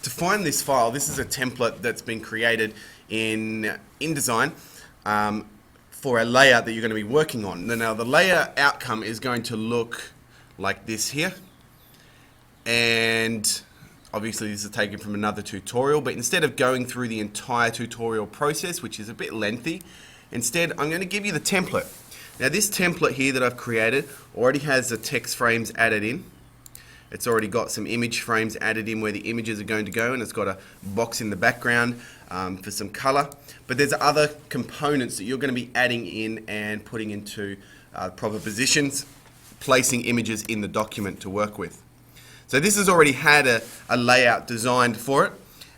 To find this file, this is a template that's been created in InDesign for a layout that you're going to be working on. Now the layout outcome is going to look like this here, and obviously this is taken from another tutorial, but instead of going through the entire tutorial process, which is a bit lengthy, instead I'm going to give you the template. Now this template here that I've created already has the text frames added in. It's already got some image frames added in where the images are going to go, and it's got a box in the background for some color. But there's other components that you're going to be adding in and putting into proper positions, placing images in the document to work with. So this has already had a layout designed for it,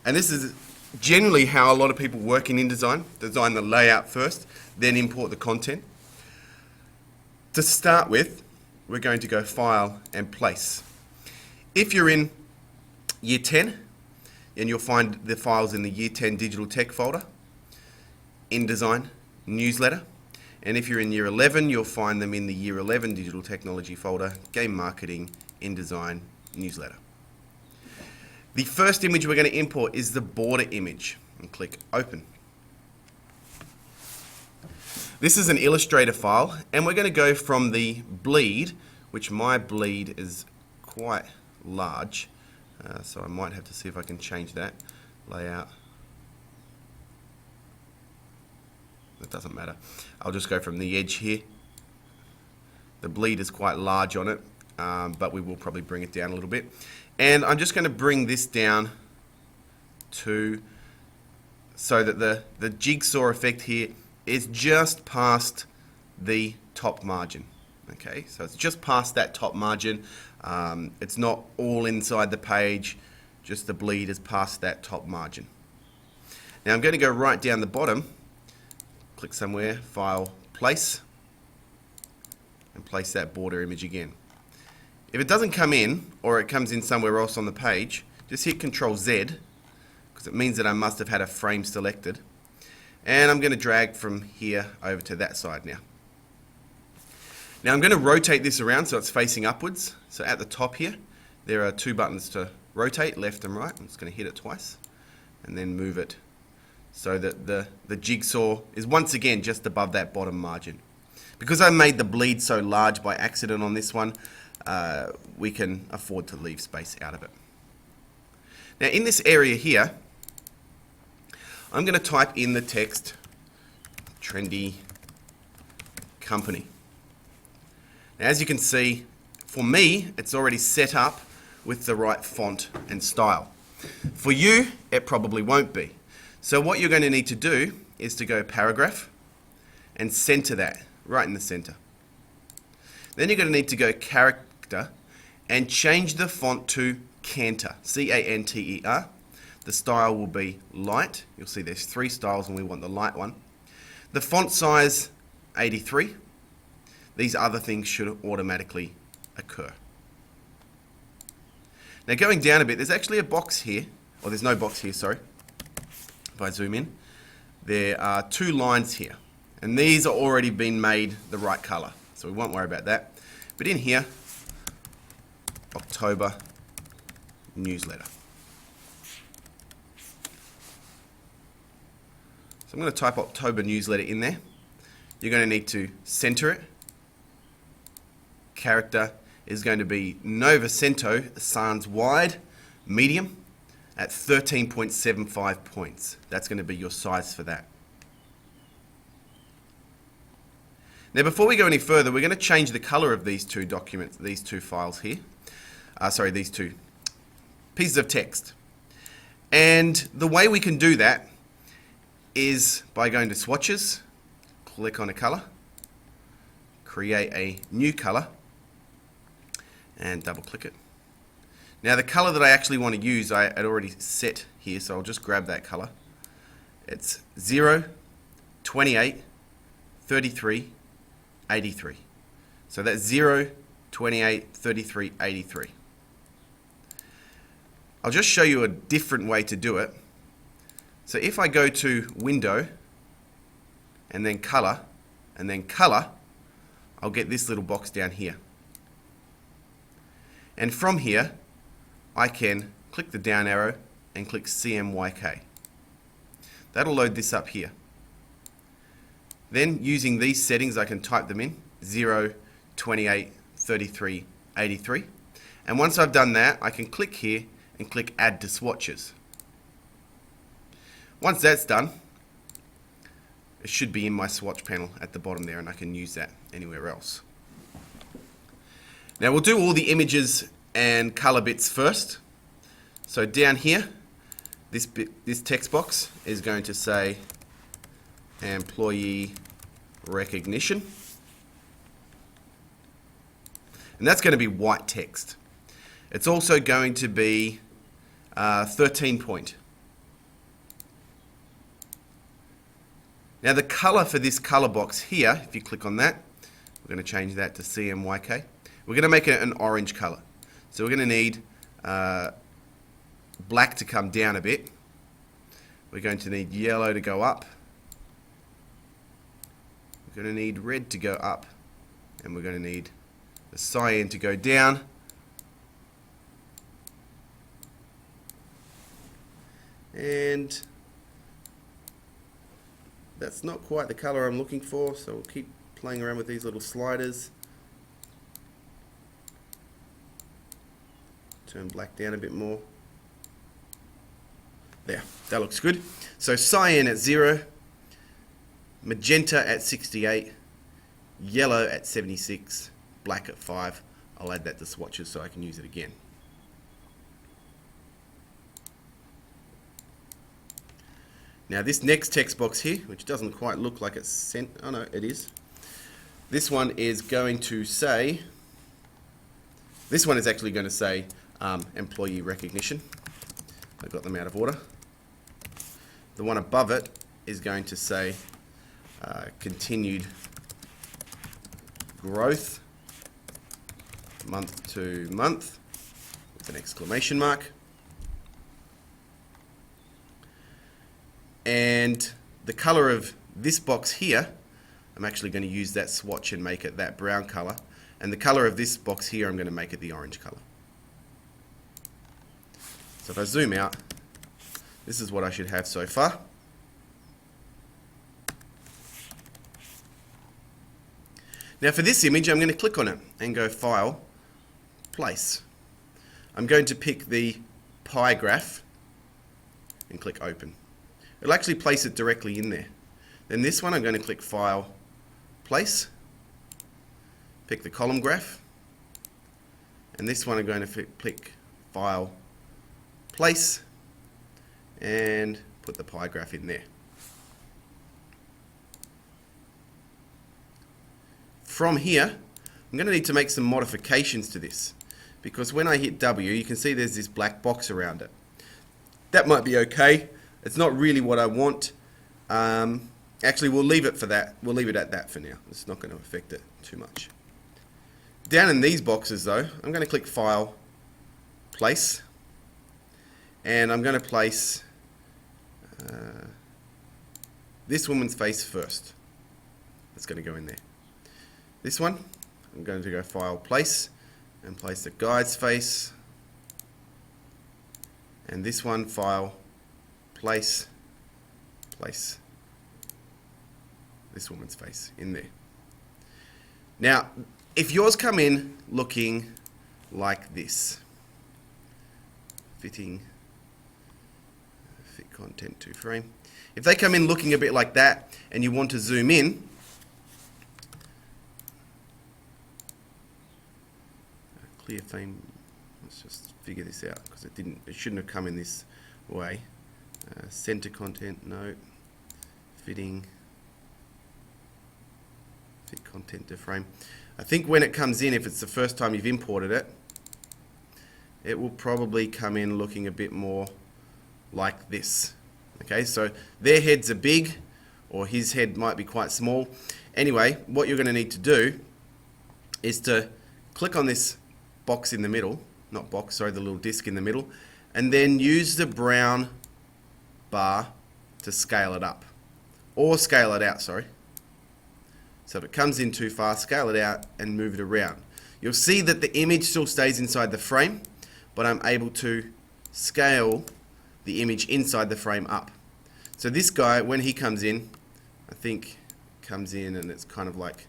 and this is generally how a lot of people work in InDesign. Design the layout first, then import the content. To start with, we're going to go File and Place. If you're in Year 10, then you'll find the files in the Year 10 Digital Tech folder, InDesign, Newsletter. And if you're in Year 11, you'll find them in the Year 11 Digital Technology folder, Game Marketing, InDesign, Newsletter. The first image we're going to import is the border image, and click Open. This is an Illustrator file, and we're going to go from the bleed, which my bleed is quite large, so I might have to see if I can change that layout. It doesn't matter. I'll just go from the edge here. The bleed is quite large on it, but we will probably bring it down a little bit. And I'm just going to bring this down to so that the jigsaw effect here is just past the top margin. Okay, so it's just past that top margin. It's not all inside the page, just the bleed is past that top margin. Now I'm going to go right down the bottom, click somewhere, File, Place, and place that border image again. If it doesn't come in, or it comes in somewhere else on the page, just hit Control Z, because it means that I must have had a frame selected. And I'm going to drag from here over to that side now. Now I'm going to rotate this around so it's facing upwards. So at the top here, there are two buttons to rotate, left and right. I'm just going to hit it twice and then move it so that the jigsaw is once again just above that bottom margin. Because I made the bleed so large by accident on this one, we can afford to leave space out of it. Now in this area here, I'm going to type in the text trendy company. Now, as you can see, for me, it's already set up with the right font and style. For you, it probably won't be. So what you're going to need to do is to go Paragraph and center that right in the center. Then you're going to need to go Character and change the font to Canter, C-A-N-T-E-R. The style will be light. You'll see there's three styles and we want the light one. The font size, 83. These other things should automatically occur. Now going down a bit, there's actually a box here, or there's no box here, sorry. If I zoom in, there are two lines here, and these are already been made the right color, so we won't worry about that. But in here, October newsletter. So I'm going to type October newsletter in there. You're going to need to center it. Character is going to be Novecento sans wide, medium, at 13.75 points. That's going to be your size for that. Now before we go any further, we're going to change the color of these two documents, these two files here. These two pieces of text. And the way we can do that is by going to Swatches, click on a color, create a new color, and double click it. Now the color that I actually want to use, I had already set here, so I'll just grab that color. It's 0, 28, 33, 83. So that's 0, 28, 33, 83. I'll just show you a different way to do it. So if I go to Window, and then Color, I'll get this little box down here. And from here, I can click the down arrow and click CMYK. That'll load this up here. Then using these settings I can type them in 0, 28, 33, 83. And once I've done that I can click here and click add to swatches. Once that's done, it should be in my swatch panel at the bottom there and I can use that anywhere else. Now we'll do all the images and color bits first. So down here, this text box is going to say employee recognition. And that's going to be white text. It's also going to be 13 point. Now the color for this color box here, if you click on that, we're going to change that to CMYK. We're going to make it an orange color. So we're going to need black to come down a bit. We're going to need yellow to go up. We're going to need red to go up. And we're going to need the cyan to go down. And that's not quite the color I'm looking for, so we'll keep playing around with these little sliders. Turn black down a bit more. There, that looks good. So cyan at 0, magenta at 68, yellow at 76, black at 5. I'll add that to swatches so I can use it again. Now this next text box here, which doesn't quite look like it's sent, oh no, it is. This one is going to say, this one is actually going to say employee recognition. I got them out of order. The one above it is going to say continued growth month to month with an exclamation mark. And the color of this box here, I'm actually going to use that swatch and make it that brown color. And the color of this box here, I'm going to make it the orange color. So if I zoom out, this is what I should have so far. Now for this image, I'm going to click on it and go File, Place. I'm going to pick the pie graph and click Open. It'll actually place it directly in there. Then this one I'm going to click File, Place, pick the column graph, and this one I'm going to click File, Place, and put the pie graph in there. From here, I'm going to need to make some modifications to this, because when I hit W, you can see there's this black box around it. That might be okay. It's not really what I want. Actually, we'll leave it for that. We'll leave it at that for now. It's not going to affect it too much. Down in these boxes, though, I'm going to click File, Place, and I'm going to place this woman's face first. That's going to go in there. This one, I'm going to go File, Place, and place the guy's face. And this one, File, Place, place this woman's face in there. Now, if yours come in looking like this, fit content to frame. If they come in looking a bit like that and you want to zoom in, clear frame, let's just figure this out because it shouldn't have come in this way. Center content, no. Fit content to frame. I think when it comes in, if it's the first time you've imported it, it will probably come in looking a bit more like this. Okay, so their heads are big, or his head might be quite small. Anyway, what you're going to need to do is to click on this box in the middle, not box, sorry, the little disc in the middle, and then use the brown bar to scale it up, or scale it out, sorry. So if it comes in too far, scale it out and move it around. You'll see that the image still stays inside the frame, but I'm able to scale the image inside the frame up. So this guy, when he comes in, I think comes in and it's kind of like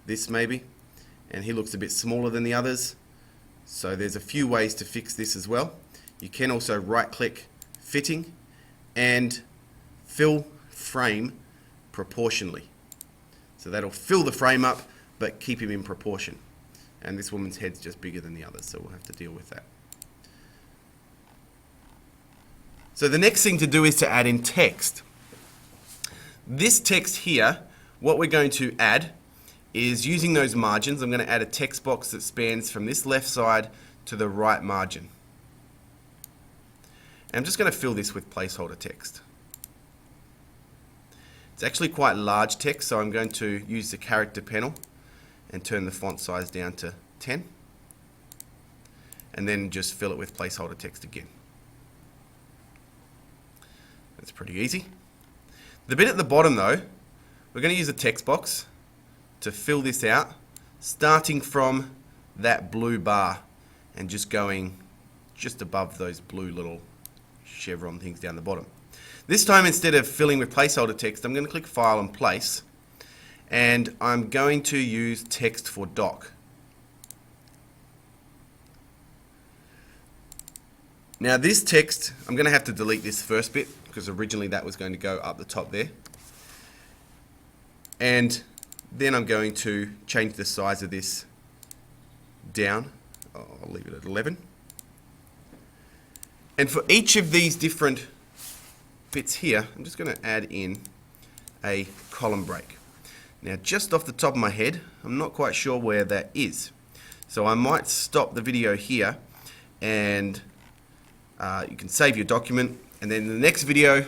this maybe, and he looks a bit smaller than the others. So there's a few ways to fix this as well. You can also right click fitting and fill frame proportionally. So that'll fill the frame up but keep him in proportion. And this woman's head's just bigger than the others, so we'll have to deal with that. So the next thing to do is to add in text. This text here, what we're going to add is using those margins. I'm going to add a text box that spans from this left side to the right margin. And I'm just going to fill this with placeholder text. It's actually quite large text, so I'm going to use the character panel and turn the font size down to 10, and then just fill it with placeholder text again. That's pretty easy. The bit at the bottom though, we're going to use a text box to fill this out, starting from that blue bar and just going just above those blue little chevron things down the bottom. This time, instead of filling with placeholder text, I'm going to click File and Place, and I'm going to use text for doc. Now this text, I'm going to have to delete this first bit because originally that was going to go up the top there. And then I'm going to change the size of this down. I'll leave it at 11. And for each of these different bits here, I'm just going to add in a column break. Now just off the top of my head, I'm not quite sure where that is. So I might stop the video here, and you can save your document, and then in the next video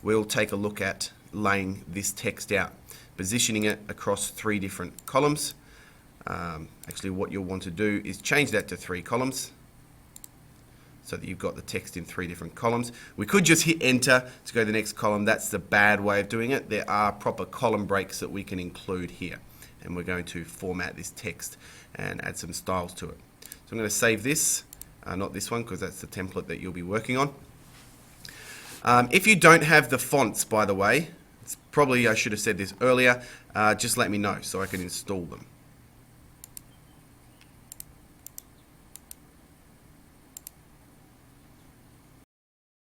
we'll take a look at laying this text out, positioning it across 3 different columns. Actually what you'll want to do is change that to 3 columns so that you've got the text in 3 different columns. We could just hit enter to go to the next column. That's the bad way of doing it. There are proper column breaks that we can include here, and we're going to format this text and add some styles to it. So I'm going to save this, not this one because that's the template that you'll be working on. If you don't have the fonts, by the way, it's probably I should have said this earlier, just let me know so I can install them.